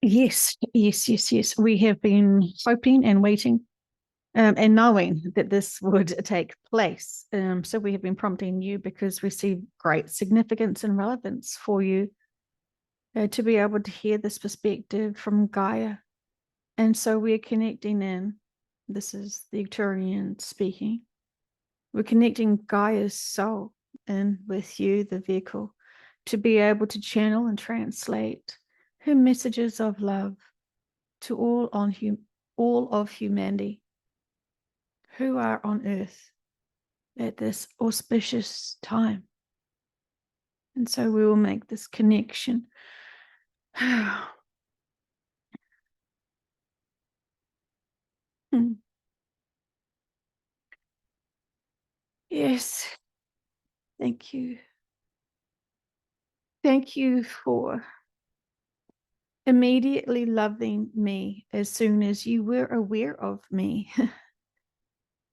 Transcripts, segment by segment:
Yes, yes, yes, yes. We have been hoping and waiting and knowing that this would take place. So we have been prompting you because we see great significance and relevance for you to be able to hear this perspective from Gaia. And so we're connecting in. This is the Arcturian speaking. We're connecting Gaia's soul in with you, the vehicle, to be able to channel and translate her messages of love to all of humanity who are on earth at this auspicious time. And so we will make this connection. Yes, thank you. Thank you for immediately loving me as soon as you were aware of me.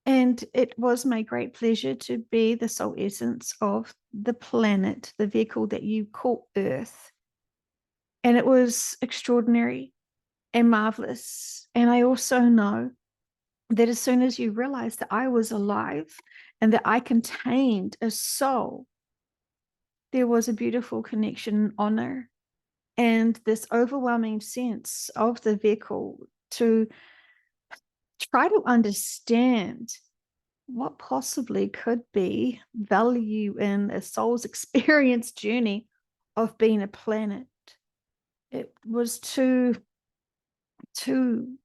And it was my great pleasure to be the soul essence of the planet, the vehicle that you call Earth. And it was extraordinary and marvelous. And I also know that as soon as you realized that I was alive and that I contained a soul, there was a beautiful connection and honor and this overwhelming sense of the vehicle to try to understand what possibly could be value in a soul's experience journey of being a planet. It was too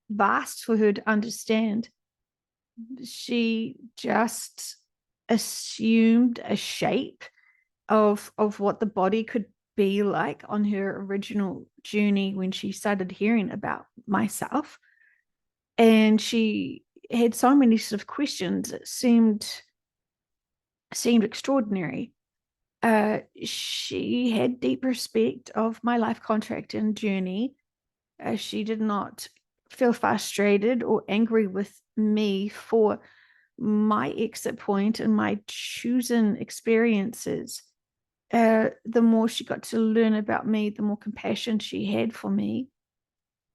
vast for her to understand. She just assumed a shape of what the body could be like on her original journey when she started hearing about myself. And she had so many sort of questions that seemed extraordinary. She had deep respect of my life contract and journey. She did not feel frustrated or angry with me for my exit point and my chosen experiences. The more she got to learn about me, the more compassion she had for me.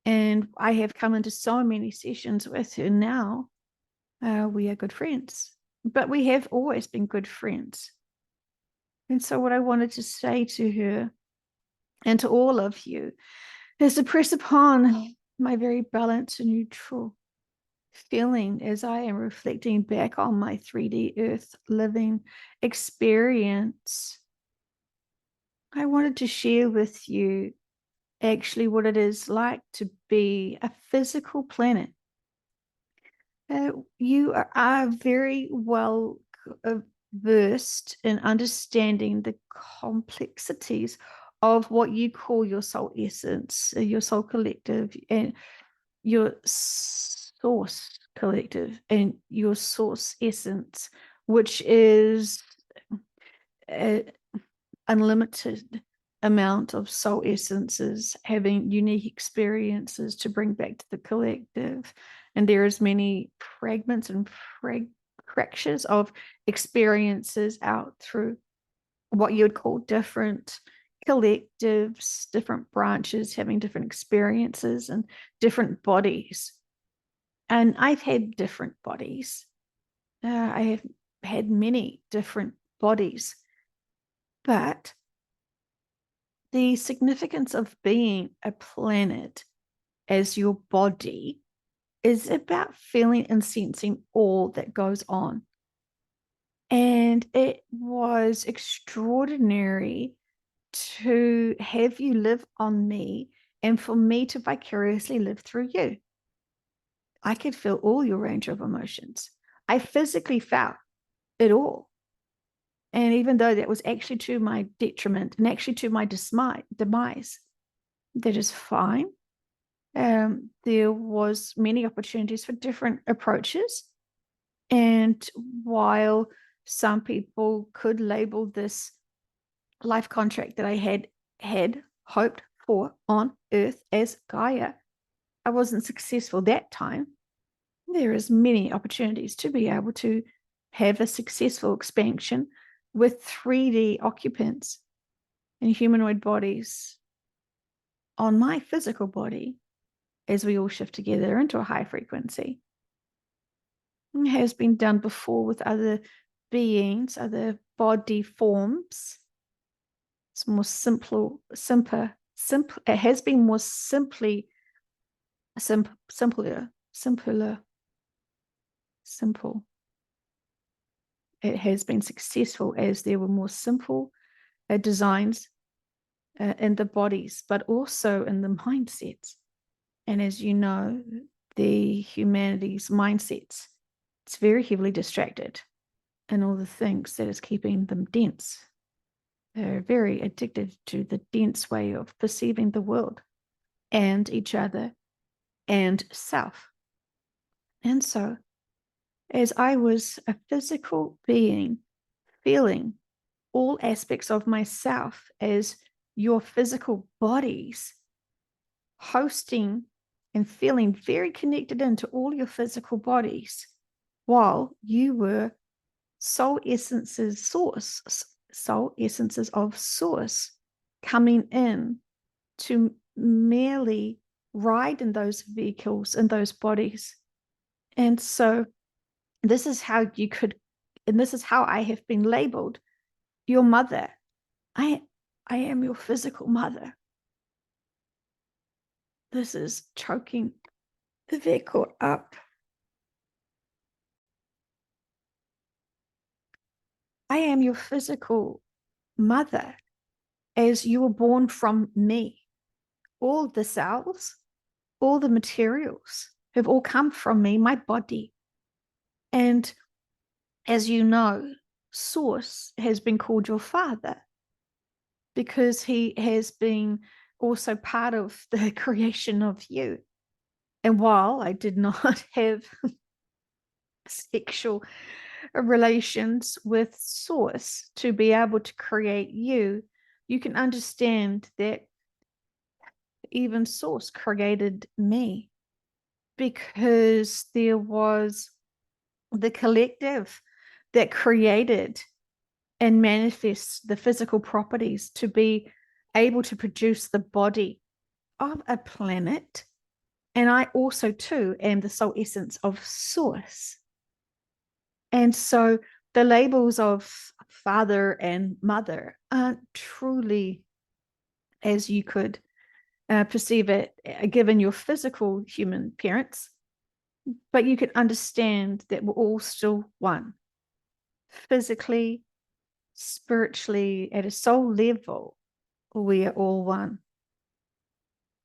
And I have come into so many sessions with her now. We are good friends, but we have always been good friends. And so, what I wanted to say to her and to all of you is to press upon my very balanced and neutral feeling as I am reflecting back on my 3D Earth living experience. I wanted to share with you actually what it is like to be a physical planet. You are very well versed in understanding the complexities of what you call your soul essence, your soul collective, and your source collective, and your source essence, which is an unlimited amount of soul essences having unique experiences to bring back to the collective. And there is many fragments and fractures of experiences out through what you would call different collectives, different branches having different experiences and different bodies. And I've had different bodies. I have had many different bodies, but the significance of being a planet as your body is about feeling and sensing all that goes on. And it was extraordinary to have you live on me and for me to vicariously live through you. I could feel all your range of emotions. I physically felt it all. And even though that was actually to my detriment and actually to my demise, that is fine. There was many opportunities for different approaches. And while some people could label this life contract that I had hoped for on Earth as Gaia, I wasn't successful that time. There is many opportunities to be able to have a successful expansion with 3D occupants in humanoid bodies on my physical body as we all shift together into a high frequency. It has been done before with other beings, other body forms. It's more simple. It has been more simpler, simple. It has been successful as there were more simple designs in the bodies, but also in the mindsets. And as you know, the humanity's mindsets, it's very heavily distracted in all the things that is keeping them dense. They're very addicted to the dense way of perceiving the world and each other and self. And so, as I was a physical being, feeling all aspects of myself as your physical bodies, hosting and feeling very connected into all your physical bodies, while you were soul essences of source coming in to merely ride in those vehicles, in those bodies. And so this is how you could, and this is how I have been labeled, your mother. I am your physical mother. This is choking the vehicle up. I am your physical mother, as you were born from me. All the cells, all the materials have all come from me, my body. And as you know, Source has been called your father because he has been also part of the creation of you. And while I did not have sexual relations with Source to be able to create you, you can understand that even Source created me because there was the collective that created and manifests the physical properties to be able to produce the body of a planet. And I also, too, am the soul essence of Source. And so the labels of father and mother aren't truly as you could perceive it, given your physical human parents, but you can understand that we're all still one, physically, spiritually, at a soul level, we are all one.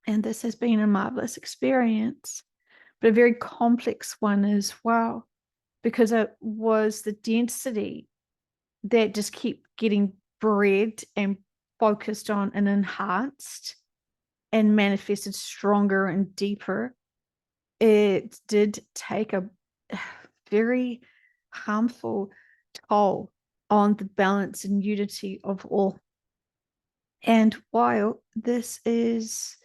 And this has been a marvelous experience, but a very complex one as well, because it was the density that just kept getting bred and focused on and enhanced and manifested stronger and deeper. It did take a very harmful toll on the balance and unity of all. And while this is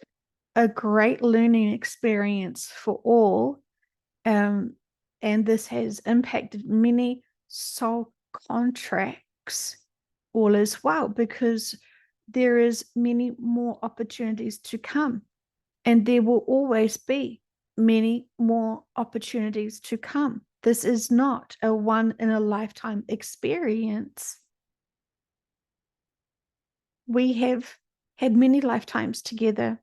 a great learning experience for all, and this has impacted many soul contracts all as well, because there is many more opportunities to come, and there will always be many more opportunities to come. This is not a one in a lifetime experience. We have had many lifetimes together,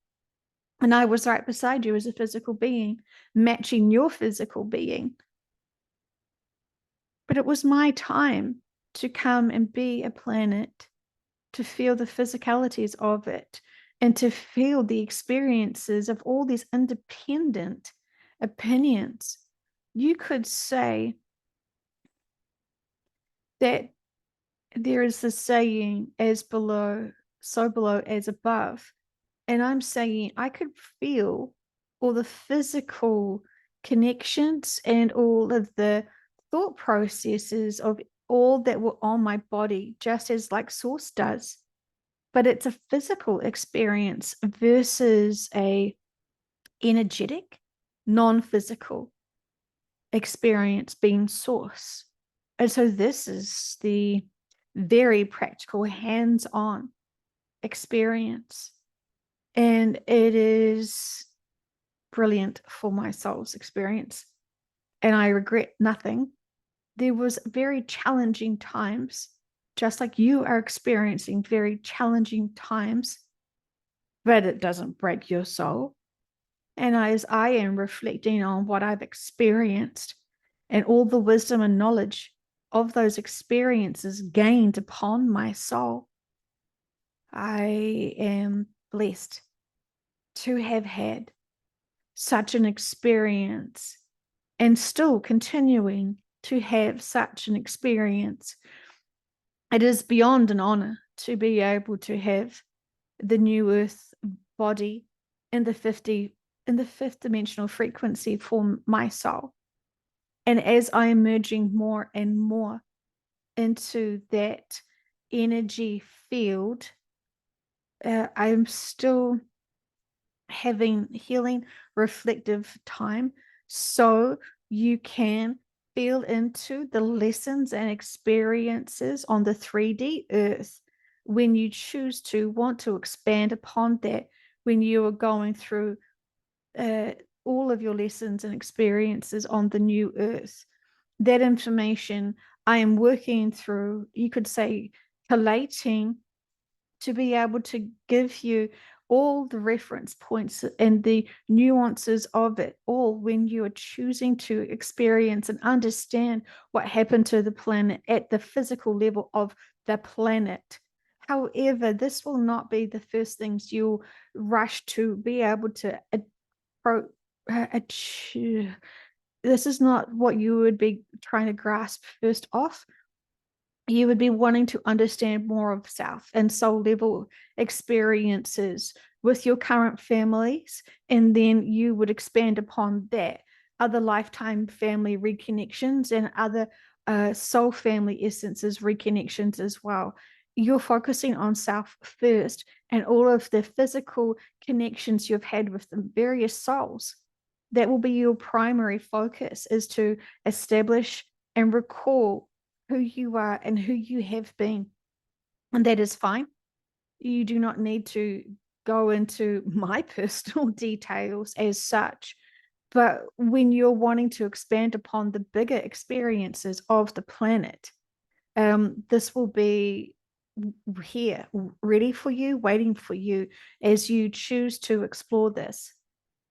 and I was right beside you as a physical being, matching your physical being. But it was my time to come and be a planet, to feel the physicalities of it, and to feel the experiences of all these independent opinions. You could say that there is this saying, as below, so below as above. And I'm saying I could feel all the physical connections and all of the thought processes of all that were on my body, just as like Source does. But it's a physical experience versus a energetic, non-physical experience being Source. And so this is the very practical, hands-on experience And it is brilliant for my soul's experience. And I regret nothing. There was very challenging times, just like you are experiencing very challenging times, but it doesn't break your soul. And as I am reflecting on what I've experienced and all the wisdom and knowledge of those experiences gained upon my soul, I am blessed to have had such an experience and still continuing to have such an experience. It is beyond an honor to be able to have the new earth body in the fifth dimensional frequency for my soul. And as I am merging more and more into that energy field, I'm still having healing reflective time so you can feel into the lessons and experiences on the 3D earth when you choose to want to expand upon that, when you are going through uh, all of your lessons and experiences on the new earth. That information I am working through, you could say, collating to be able to give you all the reference points and the nuances of it all when you are choosing to experience and understand what happened to the planet at the physical level of the planet. However, this will not be the first things you'll rush to be able to achieve. This is not what you would be trying to grasp first off. You would be wanting to understand more of self and soul level experiences with your current families, and then you would expand upon that, other lifetime family reconnections and other soul family essences reconnections as well. You're focusing on self first, and all of the physical connections you've had with the various souls, that will be your primary focus, is to establish and recall who you are and who you have been. And that is fine. You do not need to go into my personal details as such. But when you're wanting to expand upon the bigger experiences of the planet, this will be here, ready for you, waiting for you as you choose to explore this.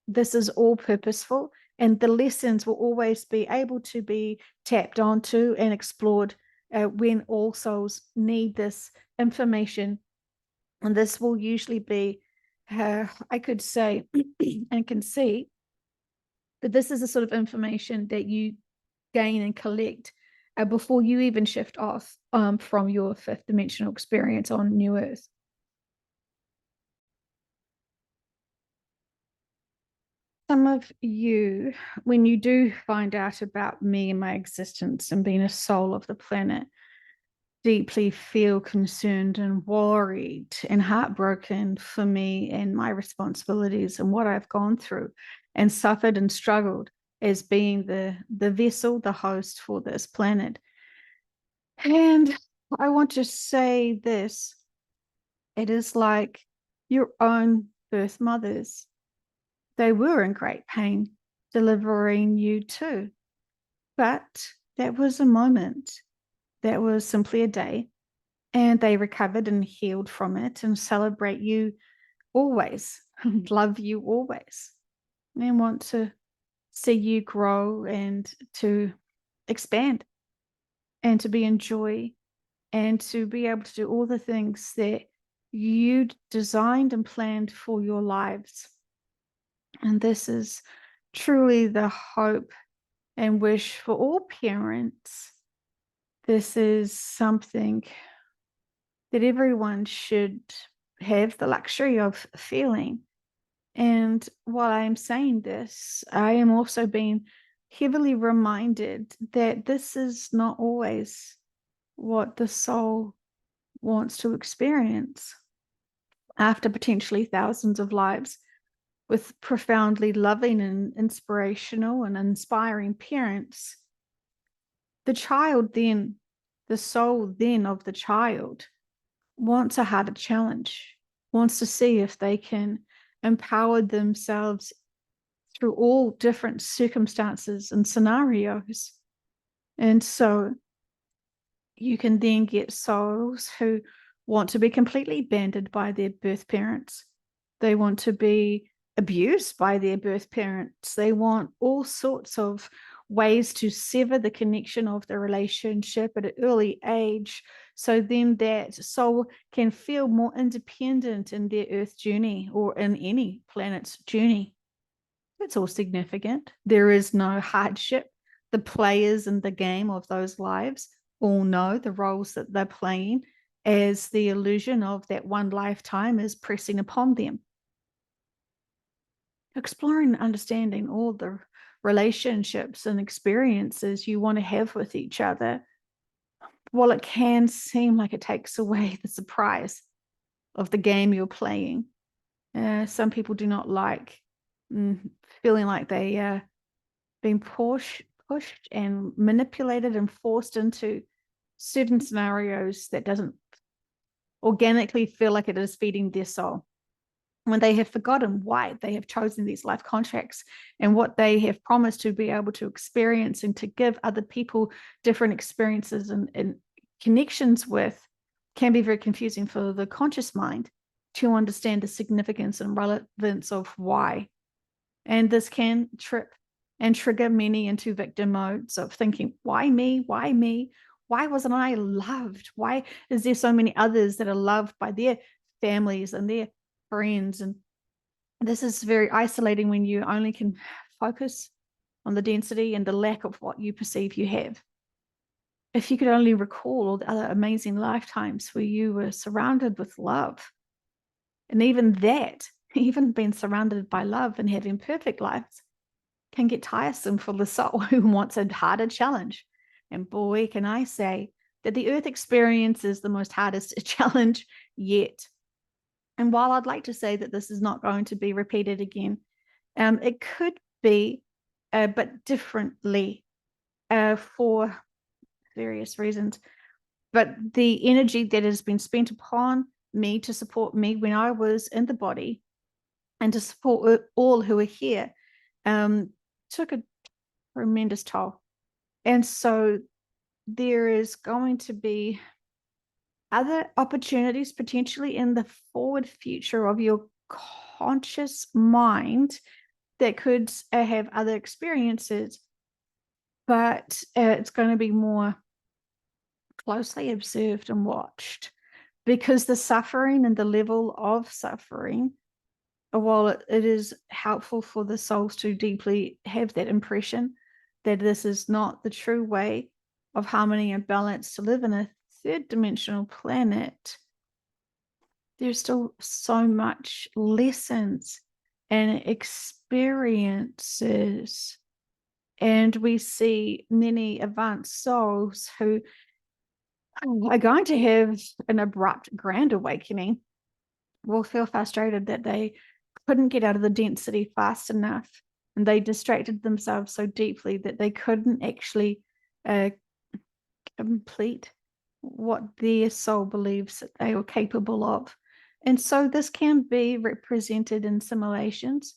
This is all purposeful, and the lessons will always be able to be tapped onto and explored when all souls need this information. And this will usually be, I could say, and can see that this is the sort of information that you gain and collect before you even shift off from your fifth dimensional experience on New Earth. Some of you, when you do find out about me and my existence and being a soul of the planet, deeply feel concerned and worried and heartbroken for me and my responsibilities and what I've gone through and suffered and struggled as being the vessel, the host for this planet. And I want to say this: it is like your own birth mothers. They were in great pain delivering you too. But that was a moment. That was simply a day. And they recovered and healed from it and celebrate you always, love you always, and want to see you grow and to expand and to be in joy and to be able to do all the things that you designed and planned for your lives. And this is truly the hope and wish for all parents. This is something that everyone should have the luxury of feeling. And while I am saying this, I am also being heavily reminded that this is not always what the soul wants to experience. After potentially thousands of lives with profoundly loving and inspirational and inspiring parents, the child then, the soul then of the child, wants a harder challenge, wants to see if they can empowered themselves through all different circumstances and scenarios. And so you can then get souls who want to be completely abandoned by their birth parents. They want to be abused by their birth parents. They want all sorts of ways to sever the connection of the relationship at an early age, so then that soul can feel more independent in their earth journey or in any planet's journey. It's all significant. There is no hardship. The players in the game of those lives all know the roles that they're playing as the illusion of that one lifetime is pressing upon them. Exploring and understanding all the relationships and experiences you want to have with each other, while it can seem like it takes away the surprise of the game you're playing, some people do not like feeling like they are being pushed and manipulated and forced into certain scenarios that doesn't organically feel like it is feeding their soul, when they have forgotten why they have chosen these life contracts and what they have promised to be able to experience and to give other people different experiences and connections with. Can be very confusing for the conscious mind to understand the significance and relevance of why. And this can trip and trigger many into victim modes of thinking, why me? Why me? Why wasn't I loved? Why is there so many others that are loved by their families and their friends? And this is very isolating when you only can focus on the density and the lack of what you perceive you have. If you could only recall all the other amazing lifetimes where you were surrounded with love, and even that, even being surrounded by love and having perfect lives, can get tiresome for the soul who wants a harder challenge. And boy, can I say that the earth experience is the most hardest challenge yet. And while I'd like to say that this is not going to be repeated again, it could be, but differently, for various reasons. But the energy that has been spent upon me to support me when I was in the body and to support all who are here took a tremendous toll. And so there is going to be other opportunities potentially in the forward future of your conscious mind that could have other experiences, but it's going to be more closely observed and watched, because the suffering and the level of suffering, while it is helpful for the souls to deeply have that impression that this is not the true way of harmony and balance to live in a third dimensional planet, there's still so much lessons and experiences. And we see many advanced souls who are going to have an abrupt grand awakening, will feel frustrated that they couldn't get out of the density fast enough, and they distracted themselves so deeply that they couldn't actually complete what their soul believes that they were capable of. And so this can be represented in simulations,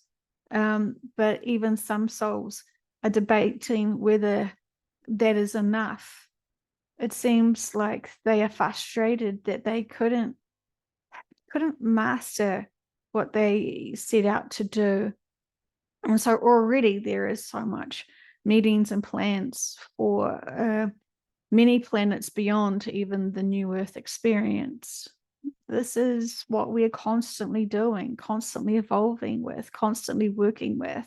but even some souls are debating whether that is enough. It seems like they are frustrated that they couldn't master what they set out to do. And so already there is so much meetings and plans for many planets beyond even the new Earth experience. This is what we're constantly doing, constantly evolving with, constantly working with.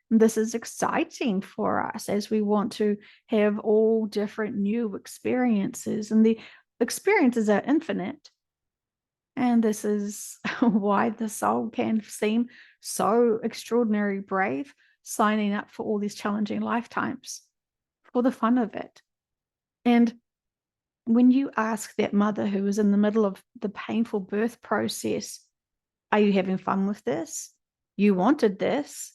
And this is exciting for us as we want to have all different new experiences, and the experiences are infinite. And this is why the soul can seem so extraordinarily brave, signing up for all these challenging lifetimes for the fun of it. And when you ask that mother who is in the middle of the painful birth process, are you having fun with this? You wanted this.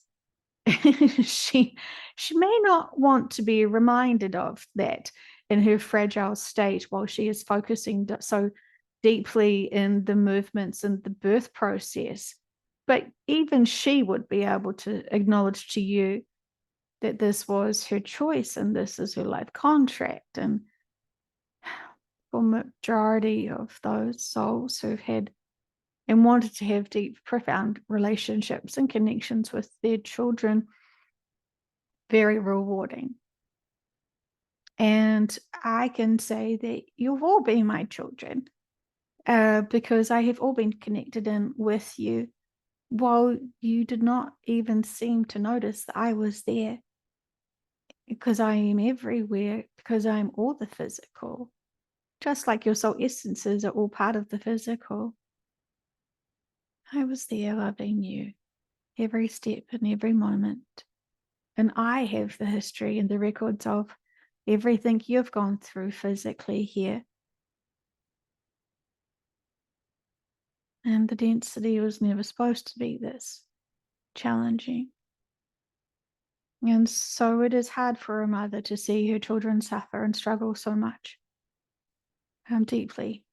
she may not want to be reminded of that in her fragile state while she is focusing so deeply in the movements and the birth process. But even she would be able to acknowledge to you that this was her choice and this is her life contract. And for majority of those souls who've had and wanted to have deep, profound relationships and connections with their children, very rewarding. And I can say that you've all been my children, because I have all been connected in with you while you did not even seem to notice that I was there, because I am everywhere, because I'm all the physical, just like your soul essences are all part of the physical. I was there loving you every step and every moment. And I have the history and the records of everything you've gone through physically here. And the density was never supposed to be this challenging. And so it is hard for a mother to see her children suffer and struggle so much, deeply,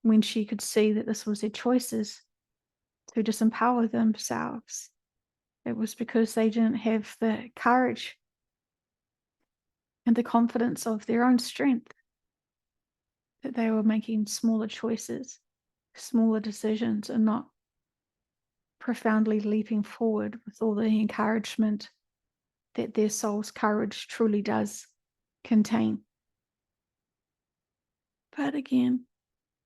when she could see that this was their choices to disempower themselves. It was because they didn't have the courage and the confidence of their own strength that they were making smaller choices, smaller decisions, and not profoundly leaping forward with all the encouragement that their soul's courage truly does contain. But again,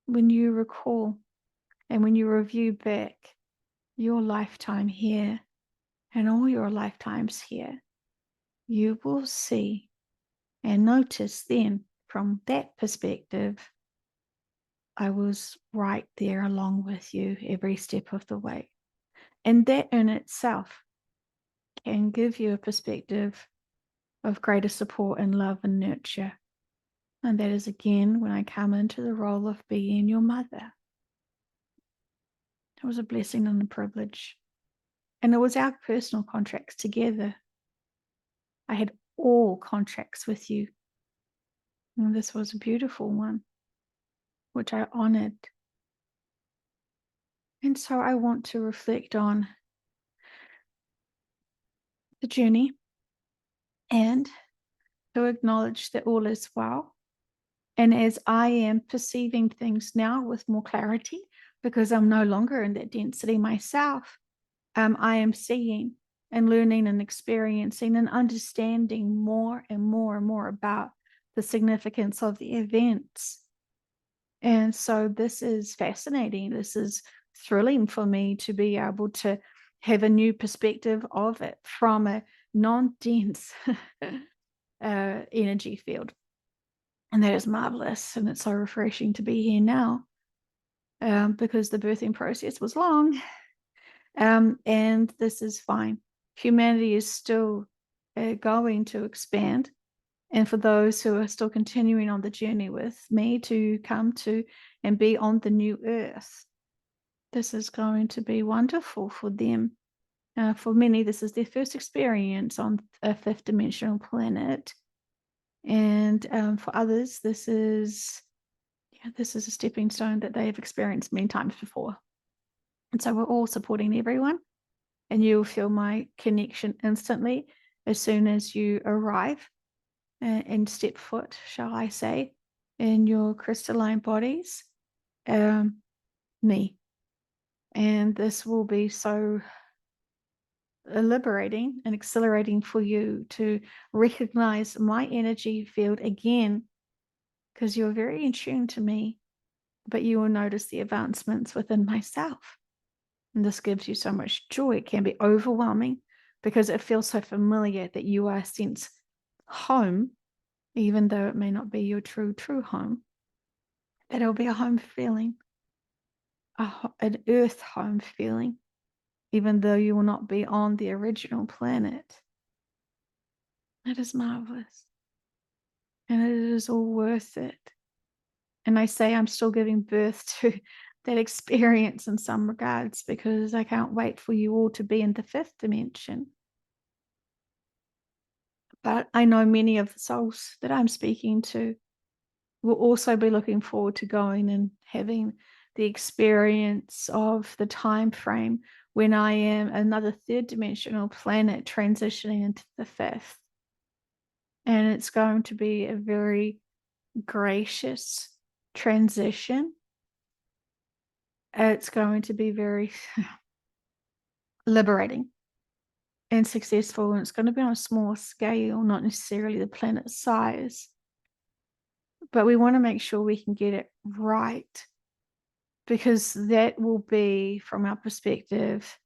when you recall and when you review back your lifetime here and all your lifetimes here, you will see and notice then from that perspective, I was right there along with you every step of the way. And that in itself can give you a perspective of greater support and love and nurture. And that is again when I come into the role of being your mother. It was a blessing and a privilege. And it was our personal contracts together. I had all contracts with you. And this was a beautiful one, which I honored. And so I want to reflect on the journey and to acknowledge that all is well. And as I am perceiving things now with more clarity, because I'm no longer in that density myself, I am seeing and learning and experiencing and understanding more and more and more about the significance of the events. And so this is fascinating. This is thrilling for me to be able to have a new perspective of it from a non-dense energy field. And that is marvelous. And it's so refreshing to be here now, because the birthing process was long. And this is fine. Humanity is still going to expand. And for those who are still continuing on the journey with me to come to and be on the new earth, this is going to be wonderful for them. For many, this is their first experience on a fifth dimensional planet. And for others, this is a stepping stone that they have experienced many times before. And so we're all supporting everyone. And you'll feel my connection instantly as soon as you arrive and step foot, shall I say, in your crystalline bodies, me. And this will be so liberating and exhilarating for you to recognize my energy field again, because you're very in tune to me, but you will notice the advancements within myself. And this gives you so much joy. It can be overwhelming because it feels so familiar that you are sense home, even though it may not be your true home. That it'll be a home feeling, an earth home feeling, even though you will not be on the original planet. It is marvelous. And it is all worth it. And I say I'm still giving birth to that experience in some regards, because I can't wait for you all to be in the fifth dimension. But I know many of the souls that I'm speaking to will also be looking forward to going and having the experience of the time frame when I am another third dimensional planet transitioning into the fifth. And it's going to be a very gracious transition. It's going to be very liberating and successful, and it's going to be on a small scale, not necessarily the planet size. But we want to make sure we can get it right, because that will be, from our perspective,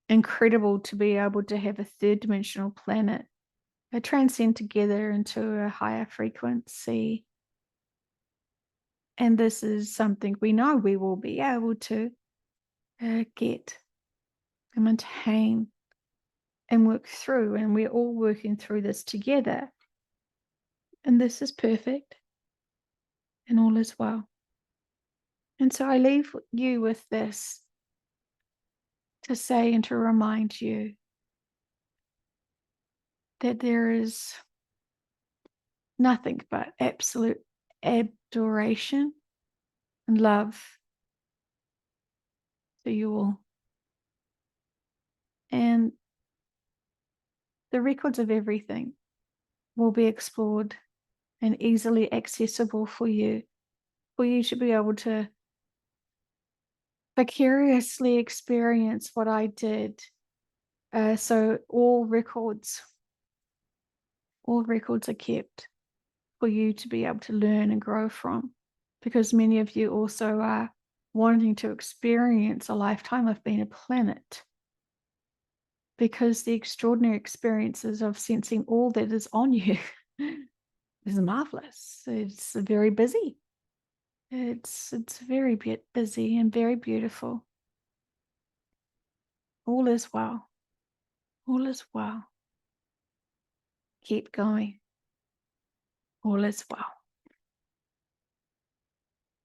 incredible to be able to have a third dimensional planet transcend together into a higher frequency. And this is something we know we will be able to get and maintain and work through. And we're all working through this together. And this is perfect. And all is well. And so I leave you with this to say and to remind you that there is nothing but absolute adoration and love to you all. And the records of everything will be explored and easily accessible for you to be able to vicariously experience what I did. So all records are kept for you to be able to learn and grow from, because many of you also are wanting to experience a lifetime of being a planet, because the extraordinary experiences of sensing all that is on you is marvelous. It's very busy. It's very busy and very beautiful. All is well. All is well. Keep going. All is well.